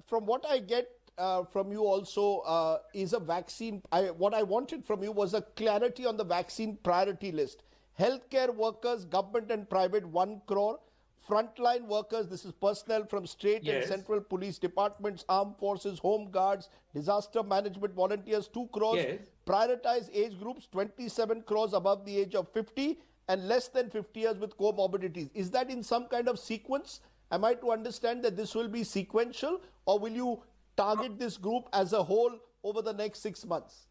From what I get from you also is a vaccine. What I wanted from you was a clarity on the vaccine priority list. Healthcare workers, government and private, 1 crore. Frontline workers, this is personnel from state and Yes, central police departments, armed forces, home guards, disaster management volunteers, 2 crores. yes. Prioritize age groups, 27 crores above the age of 50 and less than 50 years with comorbidities. Is that in some kind of sequence? Am I to understand that this will be sequential, or will you target this group as a whole over the next 6 months?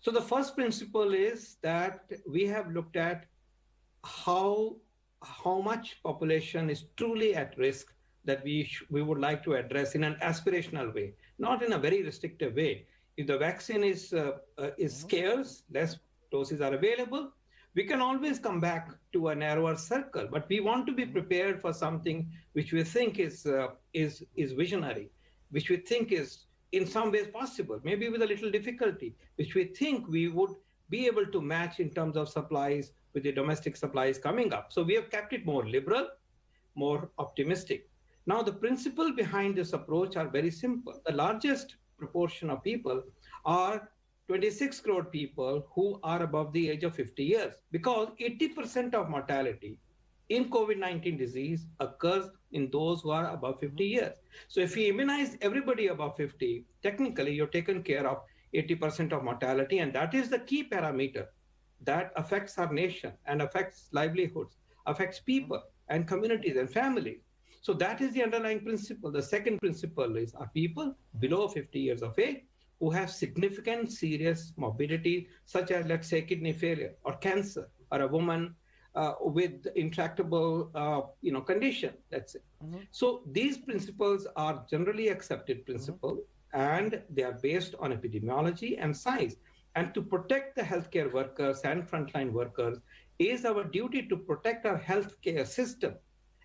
So the first principle is that we have looked at how how much population is truly at risk that we would like to address in an aspirational way, not in a very restrictive way. If the vaccine is scarce, less doses are available, we can always come back to a narrower circle. But we want to be prepared for something which we think is visionary, which we think is in some ways possible, maybe with a little difficulty, which we think we would be able to match in terms of supplies with the domestic supplies coming up. So we have kept it more liberal, more optimistic. Now, the principle behind this approach are very simple. The largest proportion of people are 26 crore people who are above the age of 50 years, because 80% of mortality in COVID-19 disease occurs in those who are above 50 years. So if we immunize everybody above 50, technically you're taken care of 80% of mortality, and that is the key parameter that affects our nation and affects livelihoods, affects people and communities and families. So that is the underlying principle. The second principle is our people below 50 years of age who have significant serious morbidity, such as, let's say, kidney failure or cancer, or a woman with intractable condition, let's say. So these principles are generally accepted principles, and they are based on epidemiology and science. And to protect the healthcare workers and frontline workers is our duty to protect our healthcare system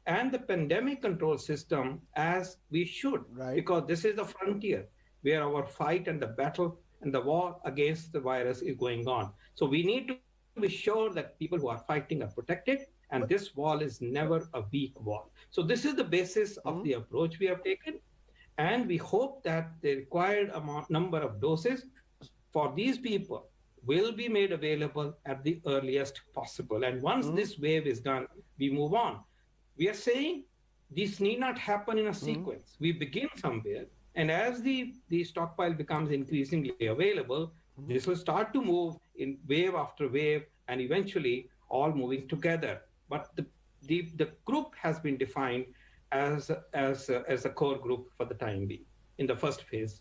and the pandemic control system as we should, Right. because this is the frontier where our fight and the battle and the war against the virus is going on. So we need to be sure that people who are fighting are protected, and this wall is never a weak wall. So this is the basis of the approach we have taken, and we hope that the required number of doses for these people will be made available at the earliest possible. And once this wave is done, we move on. We are saying this need not happen in a sequence. We begin somewhere, and as the stockpile becomes increasingly available, this will start to move in wave after wave, and eventually all moving together. But the group has been defined as a core group for the time being in the first phase.